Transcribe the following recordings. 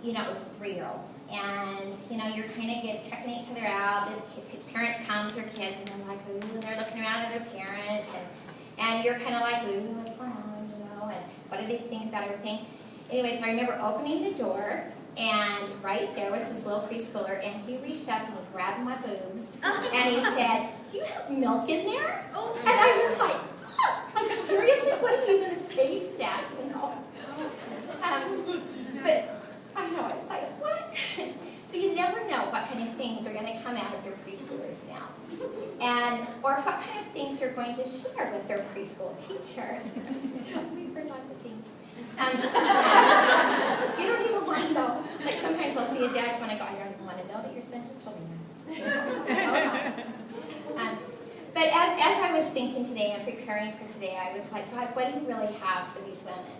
you know, it was 3-year-olds. And, you know, you're kind of checking each other out. The parents come with their kids, and they're like, ooh, and they're looking around at their parents. And you're kind of like, ooh, what's going on, you know, and what do they think about everything? Anyway, so I remember opening the door, and right there was this little preschooler, and he reached up and he grabbed my boobs, and he said, do you have milk in there? Oh, and I was like, like, seriously, what do you even say to that, you know? But I know, it's like, what? So you never know what kind of things are going to come out of your preschoolers now. And, or what kind of things they're going to share with their preschool teacher. We've heard lots of things. You don't even want to know. Like sometimes I'll see a dad when I go, I don't even want to know that your son just told me that. You know? But as I was thinking today and preparing for today, I was like, God, what do you really have for these women?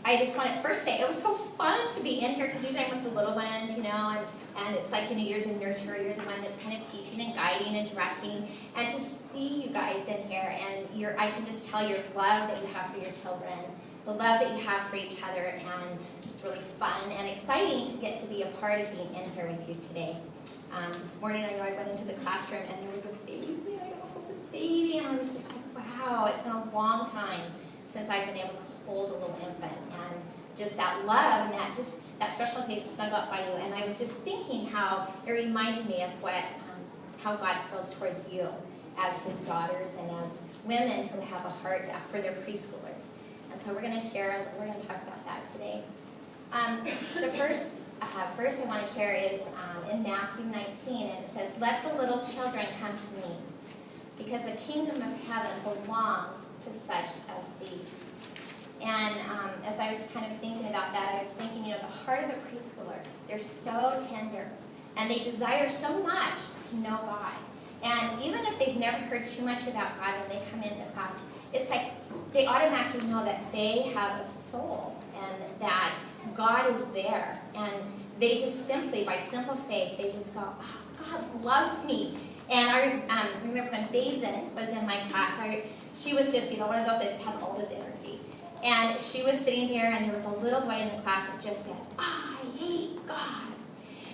I just want to first say, it was so fun to be in here, because usually I'm with the little ones, you know, and it's like, you know, you're the nurturer, you're the one that's kind of teaching and guiding and directing, and to see you guys in here, and I can just tell your love that you have for your children, the love that you have for each other, and it's really fun and exciting to get to be a part of being in here with you today. This morning, I know I went into the classroom, and there was a baby, I got to hold the baby, and I was just like, wow, it's been a long time since I've been able to hold a little infant, and just that love and that specialization snuggle up by you. And I was just thinking how it reminded me of how God feels towards you as His daughters and as women who have a heart for their preschoolers. And so we're going to talk about that today. The first verse I want to share is in Matthew 19, and it says, "Let the little children come to me, because the kingdom of heaven belongs to such as these." And as I was kind of thinking about that, I was thinking, you know, the heart of a preschooler, they're so tender, and they desire so much to know God. And even if they've never heard too much about God when they come into class, it's like they automatically know that they have a soul and that God is there. And they just simply, by simple faith, they just go, oh, God loves me. And I remember when Bazin was in my class, she was just, you know, one of those that just has all this energy. And she was sitting there, and there was a little boy in the class that just said, I hate God.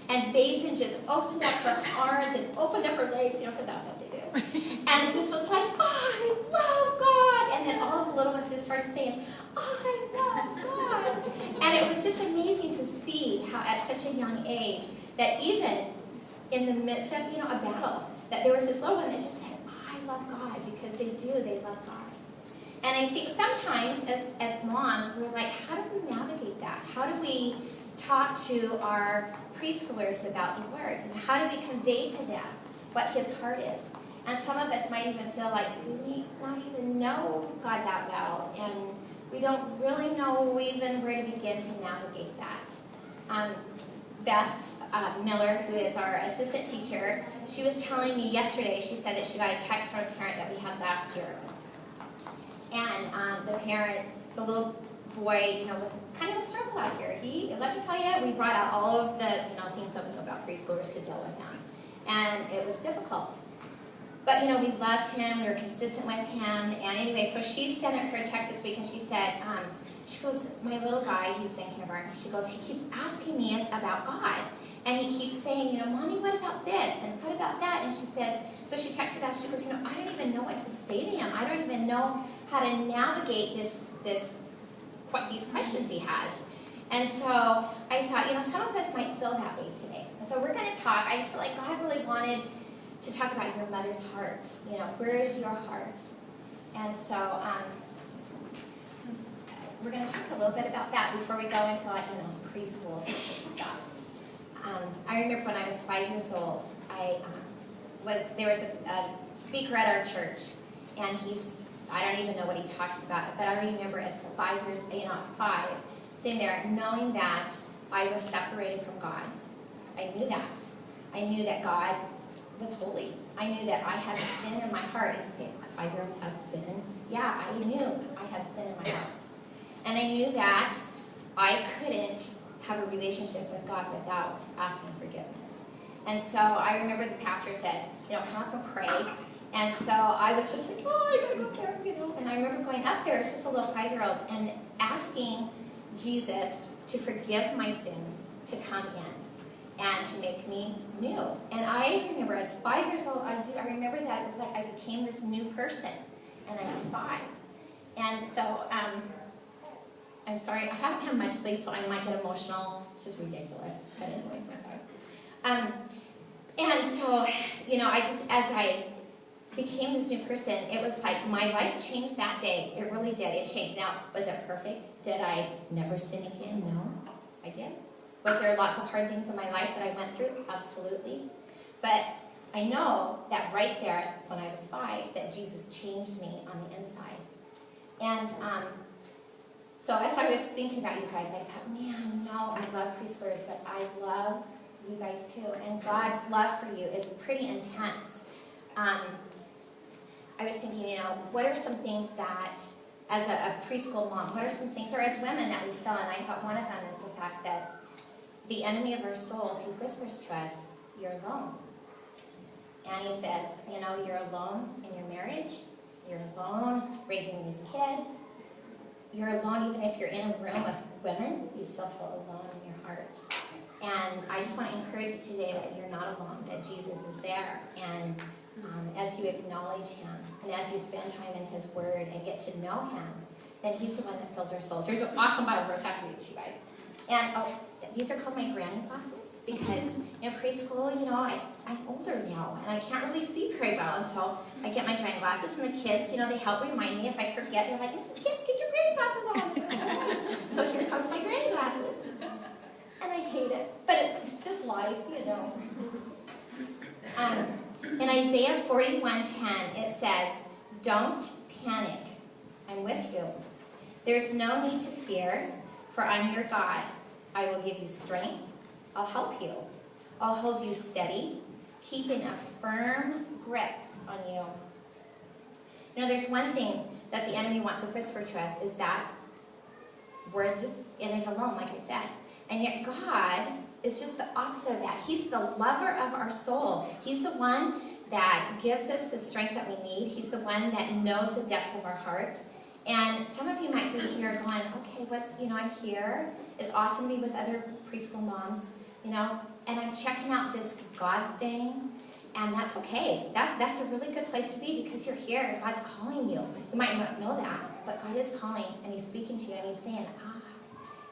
And Bazin just opened up her arms and opened up her legs, you know, because that's what they do. And just was like, oh, I love God. And then all of the little ones just started saying, oh, I love God. And it was just amazing to see how at such a young age that even in the midst of, you know, a battle, that there was this little one that just said, oh, I love God, because they love God. And I think sometimes as moms, we're like, how do we navigate that? How do we talk to our preschoolers about the Word? And how do we convey to them what His heart is? And some of us might even feel like we not even know God that well, and we don't really know even where to begin to navigate that. Beth Miller, who is our assistant teacher, she was telling me yesterday, she said that she got a text from a parent that we had last year. And the parent, the little boy, you know, was kind of a struggle last year. Let me tell you, we brought out all of the, you know, things that we know about preschoolers to deal with him. And it was difficult. But, you know, we loved him, we were consistent with him. And anyway, so she sent her a text this week, and she said, she goes, my little guy, he's in kindergarten, she goes, he keeps asking me about God. And he keeps saying, you know, Mommy, what about this? And what about that? And she says, so she texted us, she goes, you know, I don't even know what to say to him. I don't even know how to navigate these questions he has. And so I thought, you know, some of us might feel that way today. And so we're going to talk. I just feel like God really wanted to talk about your mother's heart. You know, where is your heart? And so we're going to talk a little bit about that before we go into, like, you know, preschool stuff. I remember when I was 5 years old, there was a speaker at our church, and I don't even know what he talked about, but I remember as 5 years, you know, 5, sitting there knowing that I was separated from God. I knew that. I knew that God was holy. I knew that I had sin in my heart. And you say, a 5-year-old has sin? Yeah, I knew I had sin in my heart. And I knew that I couldn't have a relationship with God without asking forgiveness. And so I remember the pastor said, you know, come up and pray. And so I was just like, oh, I gotta go there, you know. And I remember going up there, it's just a little 5-year-old, and asking Jesus to forgive my sins, to come in, and to make me new. And I remember as 5 years old, I remember that it was like I became this new person, and I was 5. And so, I'm sorry, I haven't had much sleep, so I might get emotional. It's just ridiculous. But anyways, I'm sorry. And so, you know, as I became this new person, it was like my life changed that day. It really did. It changed. Now, was it perfect? Did I never sin again? No, I did. Was there lots of hard things in my life that I went through? Absolutely. But I know that right there, when I was 5, that Jesus changed me on the inside. And so as I was thinking about you guys, I thought, man, no, I love preschoolers, but I love you guys too. And God's love for you is pretty intense. I was thinking, you know, what are some things that, as a preschool mom, what are some things, or as women that we feel? And I thought one of them is the fact that the enemy of our souls, he whispers to us, you're alone. And he says, you know, you're alone in your marriage. You're alone raising these kids. You're alone even if you're in a room of women. You still feel alone in your heart. And I just want to encourage you today that you're not alone, that Jesus is there. And as you acknowledge him, and as you spend time in his word and get to know him, then he's the one that fills our souls. There's an awesome Bible verse I have to read to you guys. And these are called my granny glasses, because in preschool, you know, I'm older now, and I can't really see very well. And so I get my granny glasses, and the kids, you know, they help remind me if I forget. They're like, Mrs. Kim, get your granny glasses on. So here comes my granny glasses. And I hate it, but it's just life, you know. In Isaiah 41:10, it says, don't panic. I'm with you. There's no need to fear, for I'm your God. I will give you strength. I'll help you. I'll hold you steady, keeping a firm grip on you. You know, there's one thing that the enemy wants to whisper to us, is that we're just in it alone, like I said. And yet God is just the opposite of that. He's the lover of our soul. He's the one that gives us the strength that we need. He's the one that knows the depths of our heart. And some of you might be here going, okay, I'm here. It's awesome to be with other preschool moms, you know, and I'm checking out this God thing, and that's okay. That's a really good place to be, because you're here and God's calling you. You might not know that, but God is calling, and he's speaking to you, and he's saying,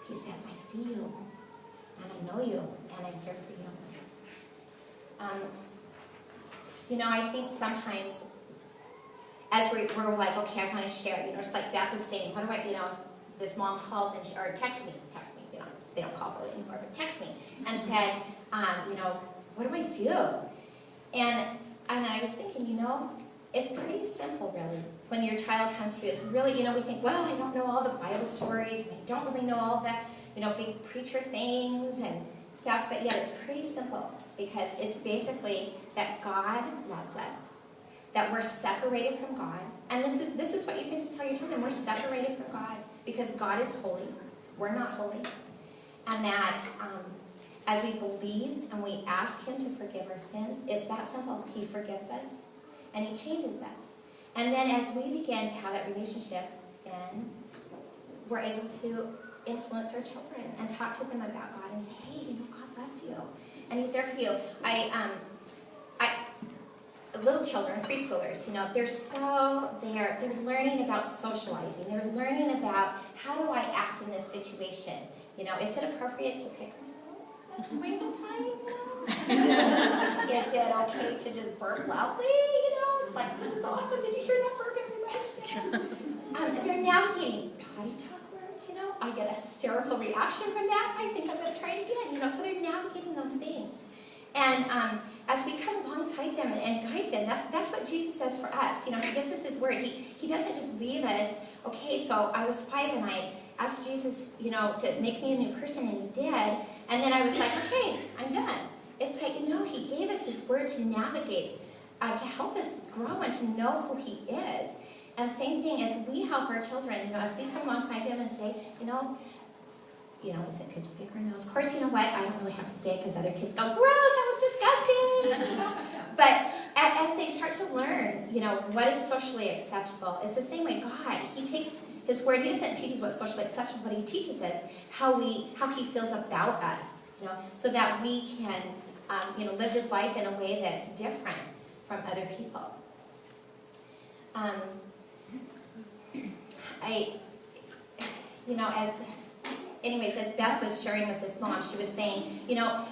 he says, I see you, and I know you, and I'm here for you. You know, I think sometimes as we're like, okay, I want to share, you know, just like Beth was saying, what do I, you know, this mom called or text me, they don't call really anymore, but text me and said, you know, what do I do? And I was thinking, you know, it's pretty simple, really. When your child comes to you, it's really, you know, we think, well, I don't know all the Bible stories, and I don't really know all the, you know, big preacher things and stuff, but yet it's pretty simple, because it's basically that God loves us, that we're separated from God. And this is what you can just tell your children. We're separated from God because God is holy. We're not holy. And that as we believe and we ask him to forgive our sins, it's that simple. He forgives us and he changes us. And then as we begin to have that relationship, then we're able to influence our children and talk to them about God and say, hey, you know, God loves you. And he's there for you. Little children, preschoolers, you know, they're learning about socializing. They're learning about, how do I act in this situation? You know, is it appropriate to pick my nose at rainbow time? Is it okay to just burp loudly? You know, like, this is awesome. Did you hear that burp, everybody? They're navigating potty talk words, you know. I get a hysterical reaction from that. I think I'm going to try it again, you know. So they're navigating those things. And as we come alongside them and guide them, that's what Jesus does for us. You know, he gives us his word. He doesn't just leave us, okay, so I was 5 and I asked Jesus, you know, to make me a new person, and he did. And then I was like, okay, I'm done. It's like, you know, he gave us his word to navigate, to help us grow and to know who he is. And same thing as we help our children, you know, as we come alongside them and say, you know, is it good to pick our nose? Of course, you know what? I don't really have to say it because other kids go, gross, that was disgusting. But as they start to learn, you know, what is socially acceptable, it's the same way God, he takes His word, he doesn't teach us what's socially acceptable, but he teaches us how he feels about us, so that we can, live this life in a way that's different from other people. As Beth was sharing with this mom, she was saying, a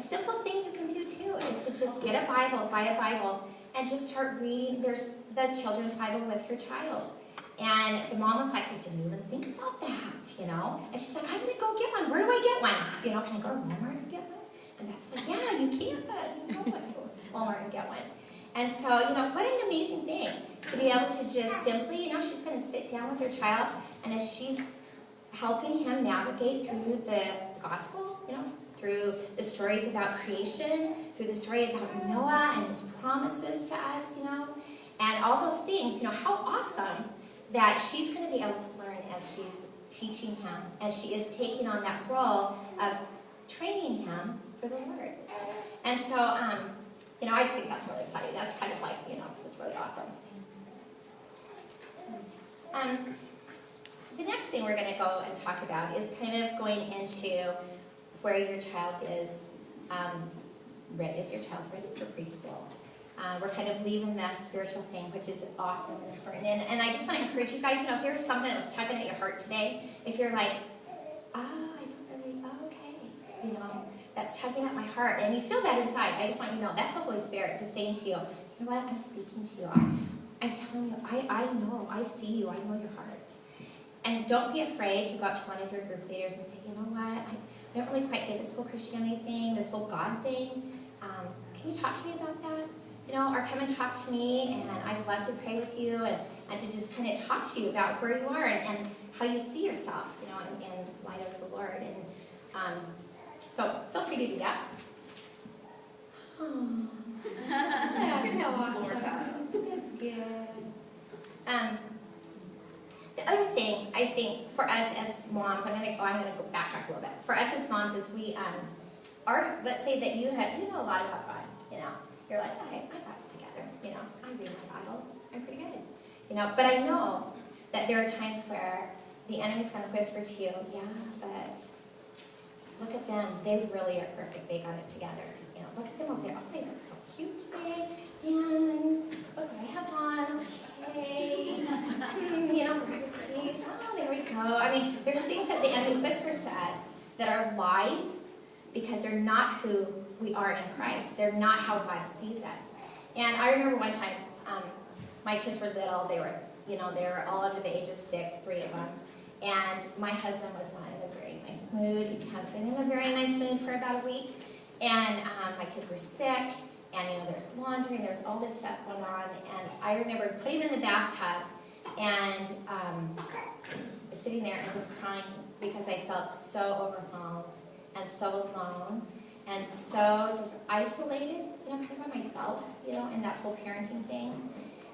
simple thing you can do too is to just get a Bible, buy a Bible, and just start reading. There's the children's Bible with your child. And the mom was like, I didn't even think about that, And she's like, I'm going to go get one. Where do I get one? Can I go to Walmart and get one? And Beth's like, yeah, you can. You can go to Walmart and get one. And so, what an amazing thing to be able to just simply, she's going to sit down with her child, and as she's helping him navigate through the gospel, through the stories about creation, through the story about Noah and his promises to us, and all those things, how awesome that she's going to be able to learn as she's teaching him, as she is taking on that role of training him for the Lord. And so, I just think that's really exciting. That's kind of like, it's really awesome. The next thing we're going to go and talk about is kind of going into where your child is. Is your child ready for preschool? We're kind of leaving that spiritual thing, which is awesome and important. And I just want to encourage you guys, if there's something that was tugging at your heart today, if you're like, that's tugging at my heart, and you feel that inside, I just want you to know that's the Holy Spirit just saying to you, you know what, I'm speaking to you. I'm telling you, I know, I see you, I know your heart. And don't be afraid to go up to one of your group leaders and say, you know what, I don't really quite get this whole Christianity thing, this whole God thing. Can you talk to me about that? Or come and talk to me, and I'd love to pray with you and to just kind of talk to you about where you are and how you see yourself, in light of the Lord. And so feel free to do that. Oh. That's so awesome. That's good. The other thing I think for us as moms, I'm gonna go backtrack a little bit. For us as moms, is we let's say that you know a lot about God. You're like, I got it together. I read my Bible. I'm pretty good. But I know that there are times where the enemy's gonna whisper to you, yeah, but look at them. They really are perfect. They got it together. Look at them over there. Oh, they look so cute today. And look what I have on. Okay. Teeth. Oh, there we go. There's things that the enemy whispers to us that are lies because they're not who we are in Christ. They're not how God sees us. And I remember one time, my kids were little. They were all under the age of 6, 3 of them. And my husband was not in a very nice mood. He hadn't been in a very nice mood for about a week. And my kids were sick. And, there's laundry and there's all this stuff going on. And I remember putting him in the bathtub and sitting there and just crying because I felt so overwhelmed and so alone and so just isolated, kind of by myself, in that whole parenting thing.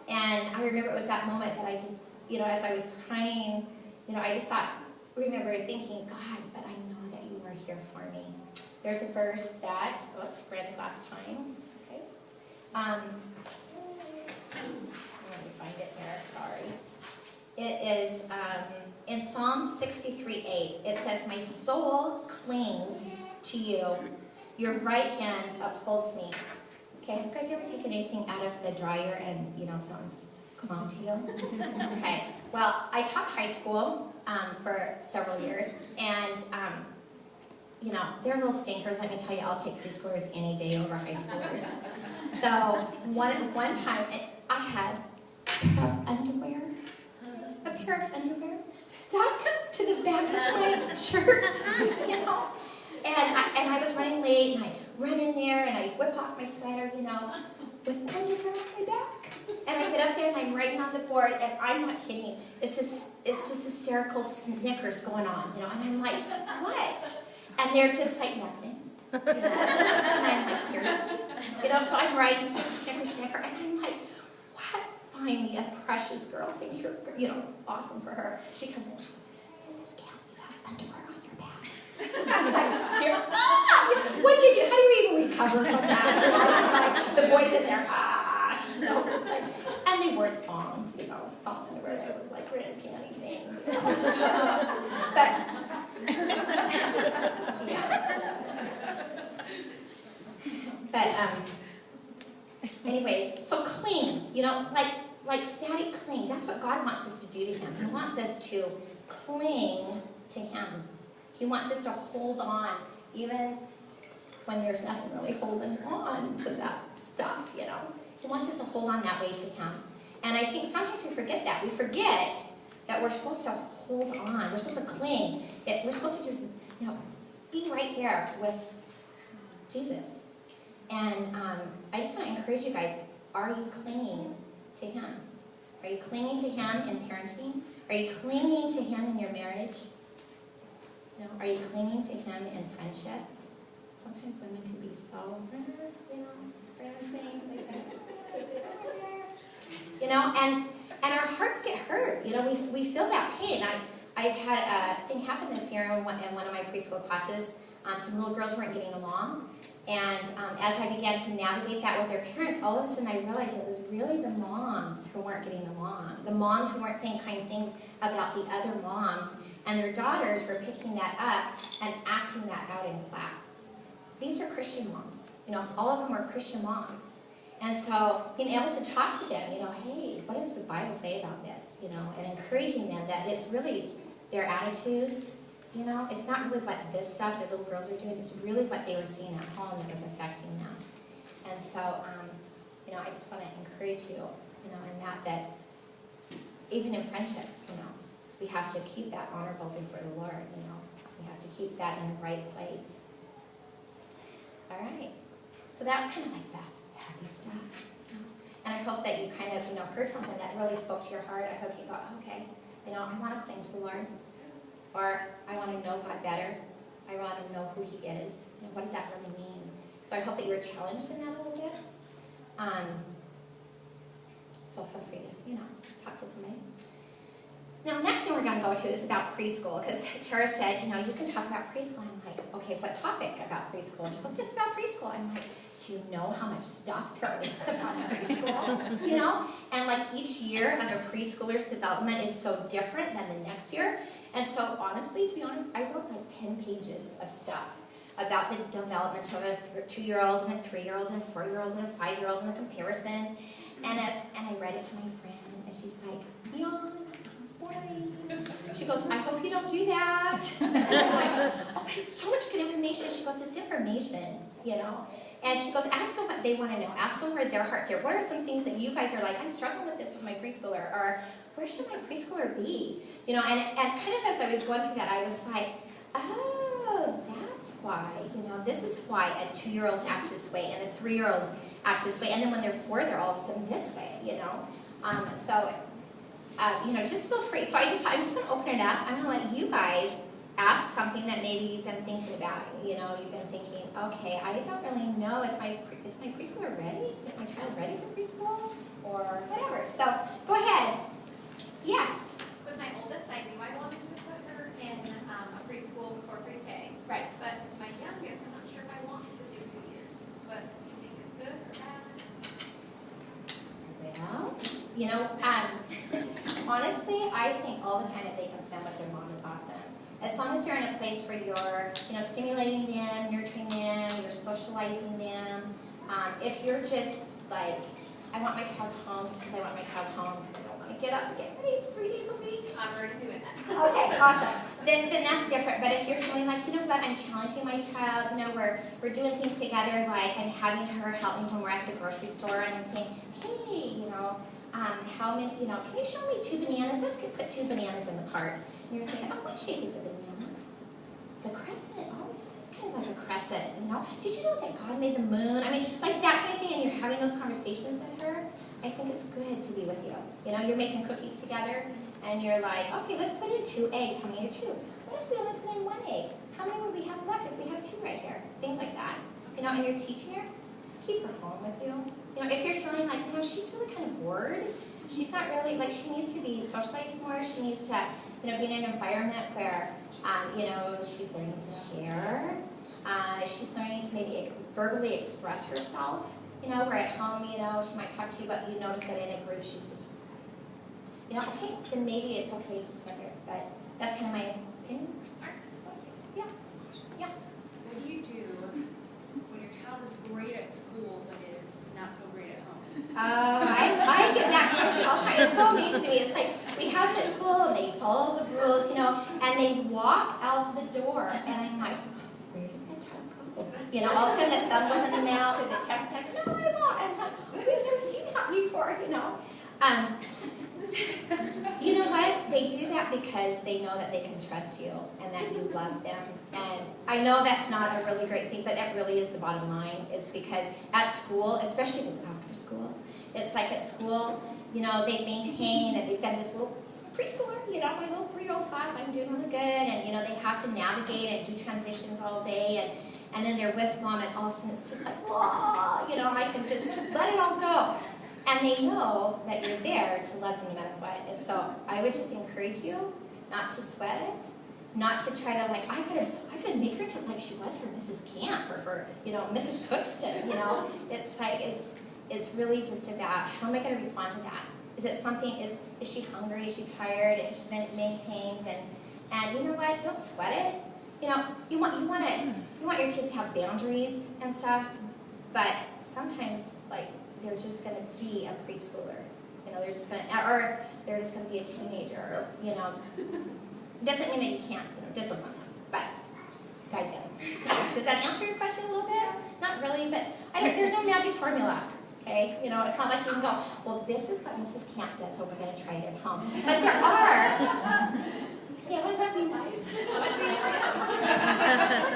And I remember it was that moment that I just, as I was crying, I just remember thinking, God, but I know that you are here for me. There's a verse that, ran last time. Okay. Let me find it there, sorry. It is in Psalm 63:8. It says, my soul clings to you. Your right hand upholds me. Okay, have you guys ever taken anything out of the dryer and, something's clung to you? Okay, well, I taught high school for several years, and, they're little stinkers. Let me tell you, I'll take preschoolers any day over high schoolers. So, one time, I had a pair of underwear stuck to the back of my shirt, And I was running late, and I run in there, and I whip off my sweater, with underwear on my back. And I get up there, and I'm writing on the board, and I'm not kidding. It's just hysterical snickers going on, And I'm like, what? And they're just like, nothing. And I'm like, seriously? So I'm writing snicker, and I'm like, what? Finally, a precious girl thing here, awesome for her. She comes in, and she goes, Mrs. Gail, you have underwear on your back. What do you do? How do you even recover from that? It's like the boys in there, it's like, and they weren't thongs, thong underwear. It was like red panty things, But, yeah. But, anyways, so cling, like static cling. That's what God wants us to do to Him. He wants us to cling to Him. He wants us to hold on, even when there's nothing really holding on to that stuff, He wants us to hold on that way to Him. And I think sometimes we forget that. We forget that we're supposed to hold on. We're supposed to cling. We're supposed to just, be right there with Jesus. And I just want to encourage you guys, are you clinging to Him? Are you clinging to Him in parenting? Are you clinging to Him in your marriage? Are you clinging to Him in friendships? Sometimes women can be so, things like that. And our hearts get hurt. We feel that pain. I've had a thing happen this year in one of my preschool classes. Some little girls weren't getting along. And as I began to navigate that with their parents, all of a sudden I realized it was really the moms who weren't getting along. The moms who weren't saying kind things about the other moms. And their daughters were picking that up and acting that out in class. These are Christian moms. All of them are Christian moms. And so being able to talk to them, hey, what does the Bible say about this? And encouraging them that it's really their attitude. It's not really what this stuff that little girls are doing. It's really what they were seeing at home that was affecting them. And so, I just want to encourage you, in that even in friendships, we have to keep that honorable before the Lord. We have to keep that in the right place. All right. So that's kind of like that happy stuff. And I hope that you kind of, heard something that really spoke to your heart. I hope you go, okay, I want to cling to the Lord. Or I want to know God better. I want to know who He is. What does that really mean? So I hope that you were challenged in that a little bit. So feel free to, talk to somebody. Now, next thing we're going to go to is about preschool, because Tara said, you can talk about preschool. I'm like, okay, what topic about preschool? She goes, just about preschool. I'm like, do you know how much stuff there is about preschool? And like each year of a preschooler's development is so different than the next year. And so honestly, to be honest, I wrote like 10 pages of stuff about the development of a 2-year-old and a 3-year-old and a 4-year-old and a 5-year-old and the comparisons. And I read it to my friend, and she's like, yawn, boring. She goes, I hope you don't do that. And I'm like, oh, but it's so much good information. She goes, it's information, And she goes, ask them what they want to know. Ask them where their hearts are. What are some things that you guys are like, I'm struggling with this with my preschooler, or where should my preschooler be? And kind of as I was going through that, I was like, oh, that's why, this is why a 2-year-old acts this way and a 3-year-old acts this way. And then when they're 4, they're all of a sudden this way, just feel free. So I'm just going to open it up. I'm going to let you guys ask something that maybe you've been thinking about. You've been thinking, okay, I don't really know. Is my preschooler ready? Is my child ready for preschool? Or whatever. So go ahead. Yes. With my oldest, I knew I wanted to put her in a preschool before pre-K. Right. But my youngest, I'm not sure if I want to do 2 years. What do you think is good or bad? Well, honestly, I think all the time that they can spend with their mom is awesome. As long as you're in a place where you're, stimulating them, nurturing them, you're socializing them. If you're just like, I want my child home just because I want my child home because I don't want to get up and get ready 3 days a week. I'm already doing that. Okay, awesome. Then that's different. But if you're feeling like, I'm challenging my child, we're doing things together, like I'm having her help me when we're at the grocery store, and I'm saying, hey, how many, can you show me 2 bananas? Let's put 2 bananas in the cart. And you're thinking, oh, what shape is a banana? It's a crescent. Oh, it's kind of like a crescent, Did you know that God made the moon? I mean, like that kind of thing, and you're having those conversations with her. I think it's good to be with you. You're making cookies together, and you're like, okay, let's put in 2 eggs. How many are 2? What if we only put in 1 egg? How many would we have left if we have 2 right here? Things like that. And you're teaching her. Keep her home with you. If you're feeling like, she's really kind of bored, she's not really, like, she needs to be socialized more. She needs to, be in an environment where, she's learning to share. She's learning to maybe verbally express herself. Where at home, she might talk to you, but you notice that in a group, she's just, okay, then maybe it's okay to send her. But that's kind of my opinion. so amazing to me. It's like, we have them at school, and they follow the rules, you know, and they walk out the door, and I'm like, where did that child go? You know, all of a sudden the thumb goes in the mouth, or the tap, no, I'm not. And I'm like, we've never seen that before, you know. You know what? They do that because they know that they can trust you and that you love them. And I know that's not a really great thing, but that really is the bottom line. It's because at school, especially if it's after school, it's like at school, you know, they maintain and they've got this little preschooler, you know, my little 3-year-old class, I'm doing really good. And, you know, they have to navigate and do transitions all day. And then they're with mom, and all of a sudden it's just like, whoa, you know, I can just let it all go. And they know that you're there to love them no matter what. And so I would just encourage you not to sweat it, not to try to like, I could make her to like she was for Mrs. Camp or for, you know, Mrs. Cookston, you know. It's like, it's really just about how am I going to respond to that? Is it something, is she hungry, is she tired, is she been maintained? And you know what, don't sweat it. You know, you want your kids to have boundaries and stuff, but sometimes like, they're just going to be a preschooler, you know. They're just going to be a teenager, or, you know. Doesn't mean that you can't, you know, discipline them, but guide them. Does that answer your question a little bit? Not really, but there's no magic formula, okay? You know, it's not like you can go, well, this is what Mrs. Camp does, so we're going to try it at home. But there are. Yeah, wouldn't that be nice? Wouldn't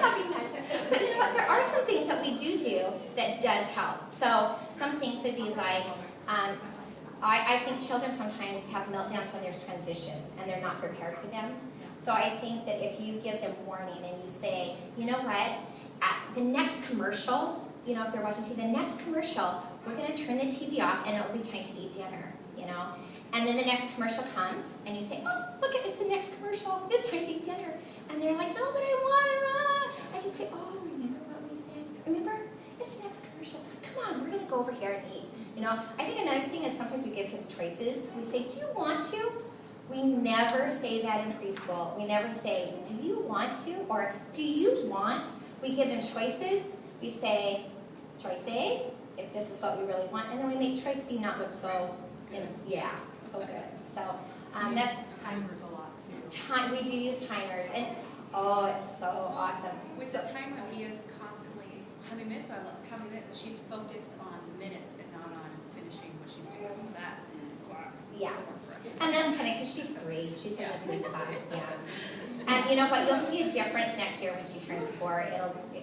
that be nice? But you know what? There are some things that we do that does help. So some things would be like, I think children sometimes have meltdowns when there's transitions and they're not prepared for them. So I think that if you give them warning and you say, you know what, at the next commercial, you know, if they're watching TV, the next commercial, we're going to turn the TV off and it'll be time to eat dinner, you know. And then the next commercial comes, and you say, oh, look, it's the next commercial. It's time to eat dinner. And they're like, no, but I want it. I just say, oh, remember what we said? Remember? It's the next commercial. Come on, we're going to go over here and eat. You know, I think another thing is sometimes we give kids choices. We say, do you want to? We never say that in preschool. We never say, do you want to? Or do you want? We give them choices. We say, choice A, if this is what we really want. And then we make choice B not look so, you know, yeah. So good. So that's timers a lot too. We do use timers, and oh, it's so awesome. With the timer, we use constantly how many minutes. So I love how many minutes, and she's focused on minutes and not on finishing what she's doing. So that yeah, and that's kind of because she's 3. She's in the 3 class. Yeah, and you know what? You'll see a difference next year when she turns 4.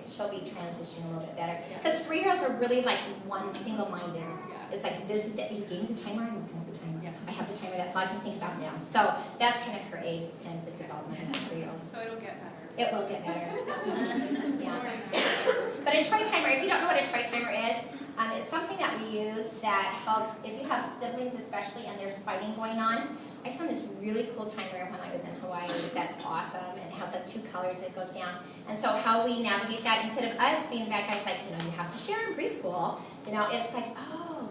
She'll be transitioning a little bit better because 3-year-olds are really like one single-minded. It's like, this is it. You gave me the timer, I'm looking at the timer. I have the timer, that's all I can think about now. So that's kind of her age, it's kind of the development of 3-year-olds. So it'll get better. It will get better. Yeah. But a toy timer, if you don't know what a toy timer is, it's something that we use that helps, if you have siblings especially and there's fighting going on. I found this really cool timer when I was in Hawaii that's awesome, and it has like 2 colors that goes down. And so how we navigate that, instead of us being bad guys like, you know, you have to share in preschool, you know, it's like, oh,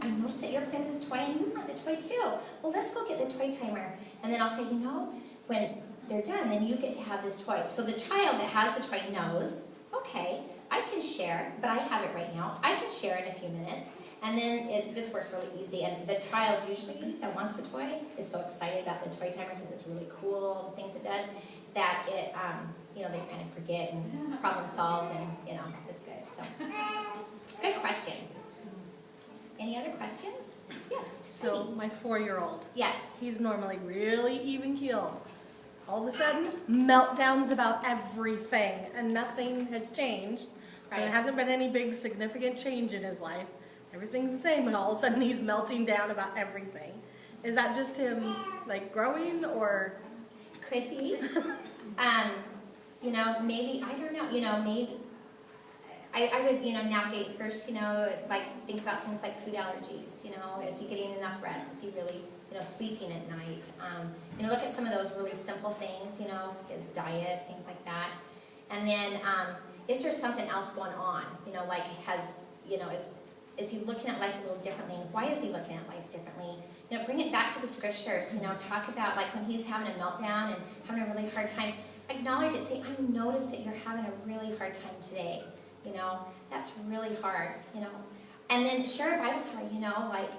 I noticed that you're playing with this toy and you want the toy too. Well, let's go get the toy timer. And then I'll say, you know, when they're done, then you get to have this toy. So the child that has the toy knows, okay, I can share, but I have it right now. I can share in a few minutes. And then it just works really easy. And the child usually that wants the toy is so excited about the toy timer because it's really cool, the things it does, that it, you know, they kind of forget and problem solved, and, you know, it's good. So, good question. Any other questions? Yes. So my 4-year-old. Yes. He's normally really even-keeled. All of a sudden, meltdowns about everything, and nothing has changed. So there hasn't been any big significant change in his life. Everything's the same, and all of a sudden he's melting down about everything. Is that just him, like, growing, or? Could be. You know, maybe, I don't know, you know, maybe. I would, you know, navigate first, you know, like think about things like food allergies, you know, is he getting enough rest? Is he really, you know, sleeping at night? You know, look at some of those really simple things, you know, his diet, things like that. And then, is there something else going on? You know, like you know, is he looking at life a little differently? And why is he looking at life differently? You know, bring it back to the scriptures, you know, talk about like when he's having a meltdown and having a really hard time, acknowledge it, say, I notice that you're having a really hard time today. You know, that's really hard, you know. And then share a Bible story, you know, like,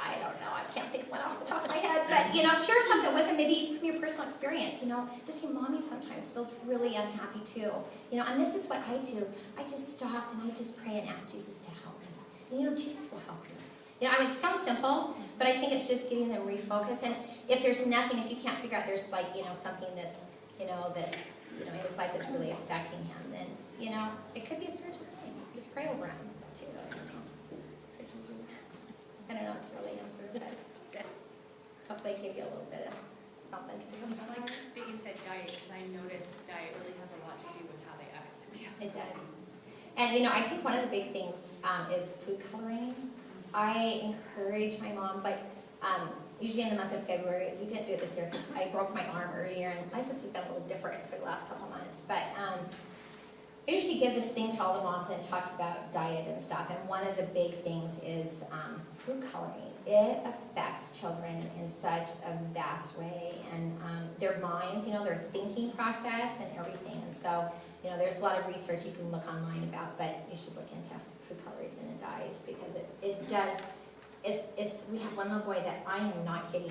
I don't know, I can't think of one off the top of my head, but, you know, share something with him, maybe from your personal experience, you know, just say, Mommy sometimes feels really unhappy too, you know, and this is what I do. I just stop and I just pray and ask Jesus to help me. And, you know, Jesus will help you. You know, I mean, it sounds simple, but I think it's just getting them refocused, and if there's nothing, if you can't figure out there's like, you know, something that's, you know, in his life that's really affecting him, then, you know, it could be a spiritual thing. Just pray over him, too. I don't know what to really answer, but hopefully I give you a little bit of something to do. I like that you said diet, because I noticed diet really has a lot to do with how they act. It does. And, you know, I think one of the big things is food coloring. I encourage my moms, like, usually in the month of February, we didn't do it this year because I broke my arm earlier and life has just been a little different for the last couple months. But I usually give this thing to all the moms and it talks about diet and stuff. And one of the big things is food coloring. It affects children in such a vast way, and their minds, you know, their thinking process and everything. And so, you know, there's a lot of research you can look online about, but you should look into food colorings and dyes because it does. We have one little boy that I am not kidding.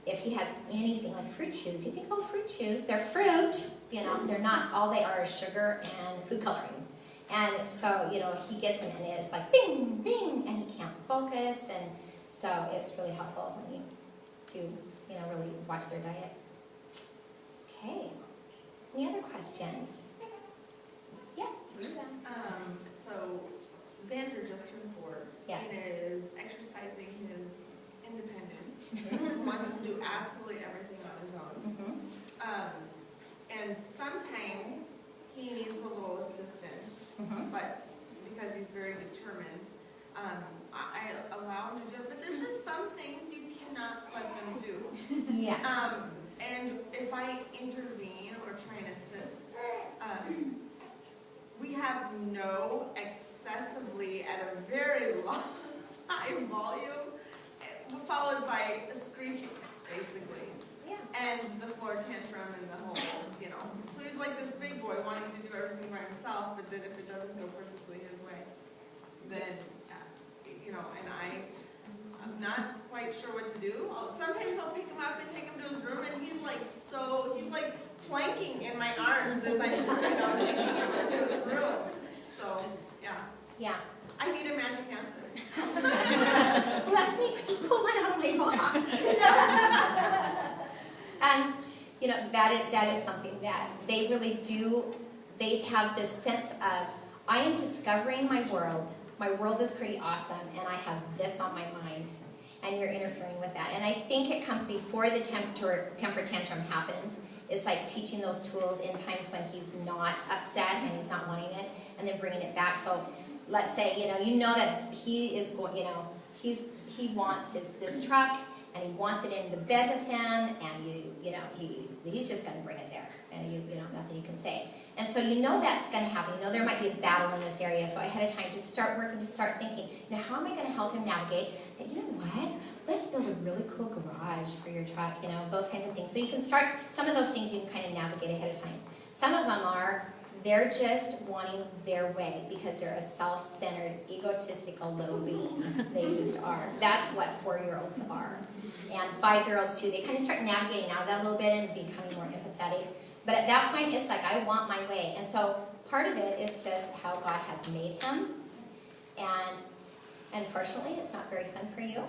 If he has anything like fruit chews, you think, oh, fruit chews, they're fruit. You know, they're not. All they are is sugar and food coloring. And so, you know, he gets them and it's like bing, bing, and he can't focus. And so it's really helpful when you do, you know, really watch their diet. Okay. Any other questions? Yes, Rita. So Xander just turned 4. Yes. And is exercising his independence. Wants to do absolutely everything on his own. And sometimes he needs a little assistance, but because he's very determined, I allow him to do it. But there's just some things you cannot let them do. Yes. And if I intervene or try and assist, we have no excessively at a very high volume, followed by a screeching, basically. Yeah. And the floor tantrum and the whole, you know. So he's like this big boy wanting to do everything by himself, but then if it doesn't go perfectly his way, then, you know, and I'm not quite sure what to do. Sometimes I'll pick him up and take him to his room, and he's like planking in my arms as I'm, you know, taking him into his room. So, yeah. Yeah. I need a magic answer. Well, that's me. Just pull one out of my box. You know, that is something that they really do. They have this sense of, I am discovering my world. My world is pretty awesome, and I have this on my mind, and you're interfering with that. And I think it comes before the temper tantrum happens. It's like teaching those tools in times when he's not upset and he's not wanting it, and then bringing it back. So let's say, you know that he is going, you know, he wants this truck, and he wants it in the bed with him, and you know, he's just going to bring it there, and you know, nothing you can say. And so you know that's going to happen. You know there might be a battle in this area, so ahead of time, just start working, just start thinking, you know, how am I going to help him navigate? And you know what? Let's build a really cool garage for your truck, you know, those kinds of things. So you can start, some of those things you can kind of navigate ahead of time. Some of them are, they're just wanting their way because they're a self-centered, egotistical little being. They just are. That's what 4-year-olds are. And 5-year-olds too, they kind of start navigating out of that a little bit and becoming more empathetic. But at that point, it's like, I want my way. And so part of it is just how God has made him. And unfortunately, it's not very fun for you.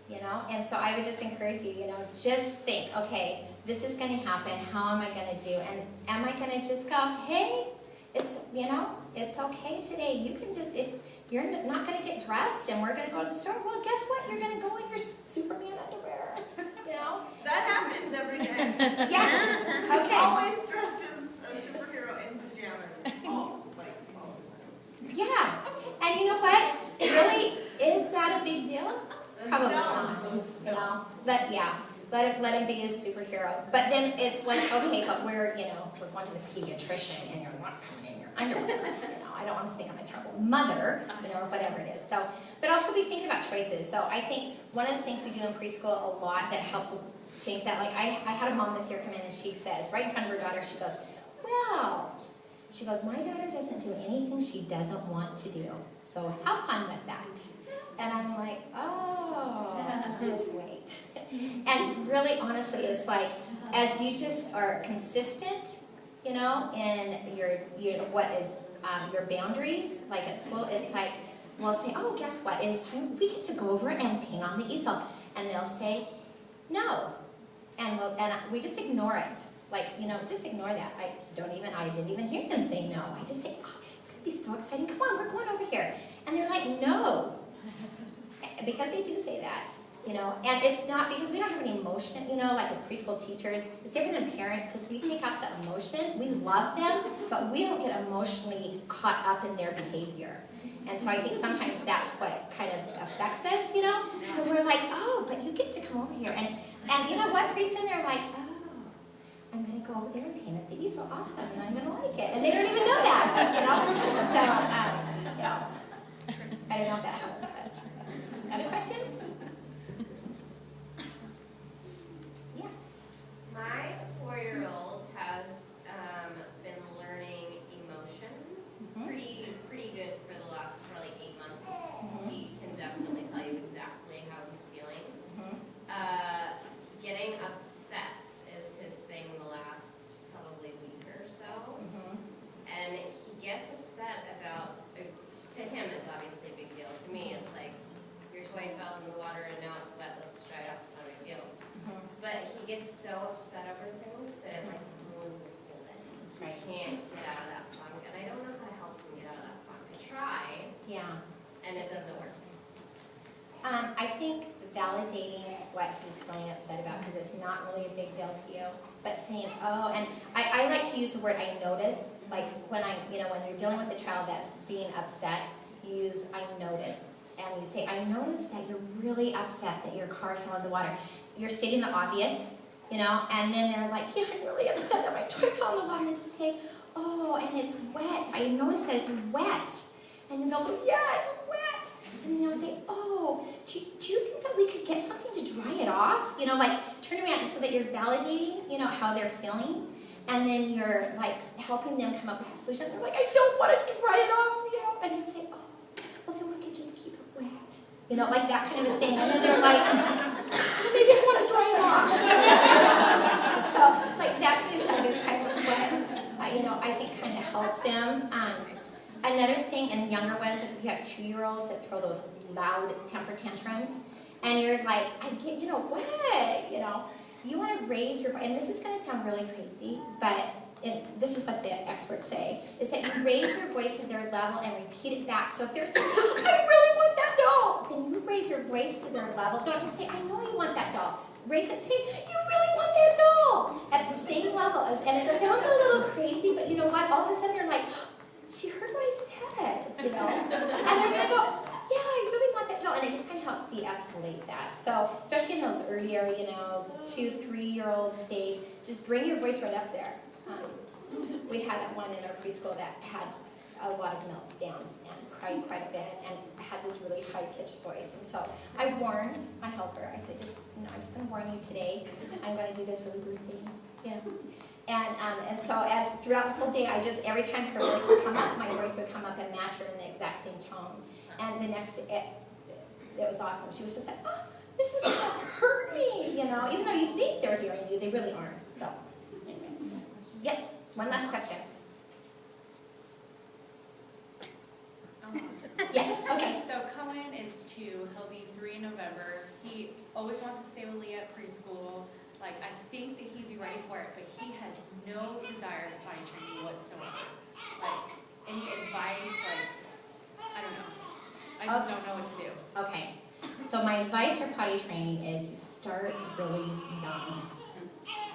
You know, and so I would just encourage you, you know, just think, okay, this is going to happen. How am I going to do? And am I going to just go, hey, it's, you know, it's okay today. You can just, if you're not going to get dressed and we're going to go to the store, well, guess what? You're going to go in your Superman underwear, you know? That happens every day. Yeah. Okay. Always dressed as a superhero in pajamas. All the time. Yeah. And you know what? Really, is that a big deal? Probably not. No. Let him be his superhero. But then it's like, okay, but we're going to the pediatrician and you're not coming in your underwear. You know, I don't want to think I'm a terrible mother, you know, or whatever it is. So, but also be thinking about choices. So I think one of the things we do in preschool a lot that helps change that, like I had a mom this year come in and she says, right in front of her daughter, she goes, well, my daughter doesn't do anything she doesn't want to do. So have fun with that. And I'm like, oh, just wait. And really, honestly, it's like, as you just are consistent, you know, in your what is your boundaries, like at school, it's like, we'll say, oh, guess what? It's time we get to go over and paint on the easel. And they'll say, no. And we just ignore it. Like, you know, just ignore that. I didn't even hear them say no. I just say, oh, it's going to be so exciting. Come on, we're going over here. And they're like, no. Because they do say that, you know. And it's not because we don't have any emotion, you know, like as preschool teachers. It's different than parents because we take out the emotion. We love them, but we don't get emotionally caught up in their behavior. And so I think sometimes that's what kind of affects us, you know. So we're like, oh, but you get to come over here. And you know what? Pretty soon they're like, oh, I'm going to go over there and paint at the easel. Awesome. And I'm going to like it. And they don't even know that, you know. So, you know, I don't know if that helps. Other questions? Yeah. My 4-year-old has been learning emotion pretty good for the last probably 8 months. He can definitely tell you exactly how he's feeling. Getting upset is his thing the last probably week or so. And he gets upset about, to him it's obviously a big deal. To me it's like, your toy fell in the water and now it's wet, let's dry it up, it's not a big deal. But he gets so upset over things that it like ruins his whole day. I can't get out of that funk, and I don't know how to help him get out of that funk. I try, Yeah. and it doesn't work. I think validating what he's feeling upset about, because it's not really a big deal to you, but saying, oh, and I like to use the word I notice, like when when you're dealing with a child that's being upset, you use I notice. And you say, I noticed that you're really upset that your car fell in the water. You're stating the obvious, you know, and then they're like, yeah, I'm really upset that my toy fell in the water. And just say, oh, and it's wet. I noticed that it's wet. And then they'll go, yeah, it's wet. And then they'll say, oh, do you think that we could get something to dry it off? You know, like turn around so that you're validating, you know, how they're feeling. And then you're like helping them come up with a solution. They're like, I don't want to dry it off, you know. And you say, oh, well, then we could just keep it wet. You know, like that kind of a thing. And then they're like, maybe I want to dry it off. So, like, that kind of stuff is kind of what, you know, I think kind of helps them. Another thing, and younger ones, if we have 2-year-olds that throw those loud temper tantrums, and you're like, I get, you know, what? You know, you want to raise your voice, and this is going to sound really crazy, but this is what the experts say, is that you raise your voice to their level and repeat it back. So if they're saying, I really want that doll, then you raise your voice to their level. Don't just say, I know you want that doll. Raise it, say, you really want that doll, at the same level. And it sounds a little crazy, but you know what? All of a sudden they're like, she heard what I said, you know? And they're going to go, yeah, I really want that doll. And it just kind of helps de-escalate that. So, especially in those earlier, you know, 2-3-year-old stage, just bring your voice right up there. We had one in our preschool that had a lot of meltdowns and cried quite a bit and had this really high-pitched voice. And so I warned my helper. I said, just, you know, I'm just going to warn you today. I'm going to do this really rude thing, you know. And so as throughout the whole day, I just, every time her voice would come up, my voice would come up and match her in the exact same tone. And the next, it was awesome. She was just like, oh, this is going to hurt me, you know. Even though you think they're hearing you, they really aren't. So, anyway. Yes, one last question. Yes, okay. So Cohen is 2, he'll be 3 in November. He always wants to stay with Leah at preschool. Like, I think that he'd be ready for it, but he has no desire to potty training whatsoever. Like, any advice, like, I don't know. I just don't know what to do. Okay, so my advice for potty training is you start really young.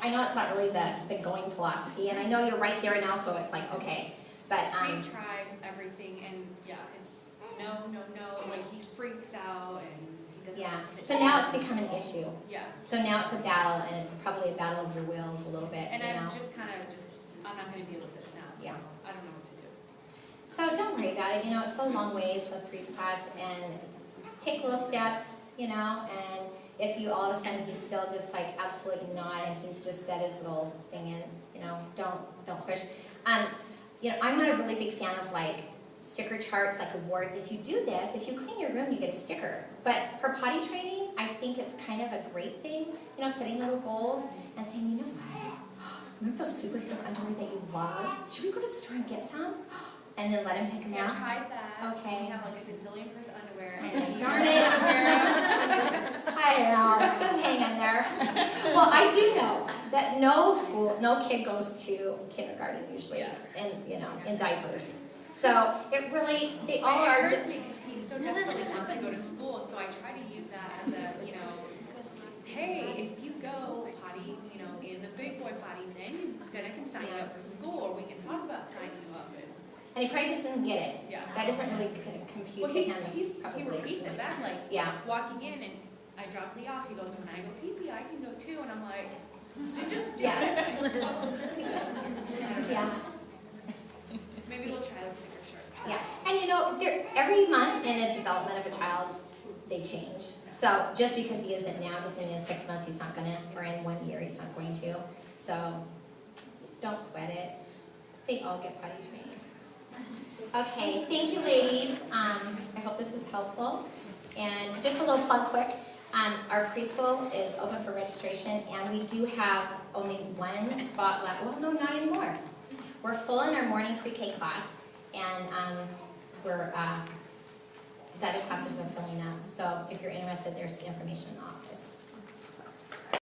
I know it's not really the going philosophy, and I know you're right there now, so it's like, okay. But we tried everything, and yeah, it's no, like he freaks out, and he doesn't want to sit so now it's become an issue. Yeah. So now it's a battle, and it's probably a battle of your wills a little bit. And you know? I'm not going to deal with this now, so yeah. I don't know what to do. So don't worry about it, you know, it's still a long ways to 3's class, and take little steps, you know, and if you all of a sudden he's still just like absolutely not, and he's just set his little thing in, you know, don't push. You know, I'm not a really big fan of like sticker charts, like awards. If you do this, if you clean your room, you get a sticker. But for potty training, I think it's kind of a great thing, you know, setting little goals and saying, you know what, remember those superhero underwear that you love? Should we go to the store and get some? And then let him pick them See, I out. tried that. Okay. We have like a gazillion pairs of underwear. Darn it. I don't know, just hang in there. Well, I do know that no kid goes to kindergarten usually in diapers. So it really, they all But are it hurts just, me because he so desperately wants to go to school, so I try to use that as a, hey, if you go potty, in the big boy potty, then I can sign you up for school, or we can talk about signing you up. and he probably just doesn't get it. Yeah. That doesn't really compute Well, to him. he probably repeats it too back, much. like, Yeah. walking in, and I drop Lee off, he goes, when I go pee-pee, I can go too, and I'm like, then just do Yes. it. Yeah. Maybe we'll try the sticker shirt. Yeah, and every month in a development of a child, they change. So just because he isn't now doesn't mean in 6 months he's not gonna, or in 1 year he's not going to. So don't sweat it. They all get potty trained. Okay, thank you, ladies. I hope this is helpful. And just a little plug quick. Our preschool is open for registration, and we do have only one spot left. Well, no, not anymore. We're full in our morning pre-K class, and the other classes are filling up. So if you're interested, there's information in the office.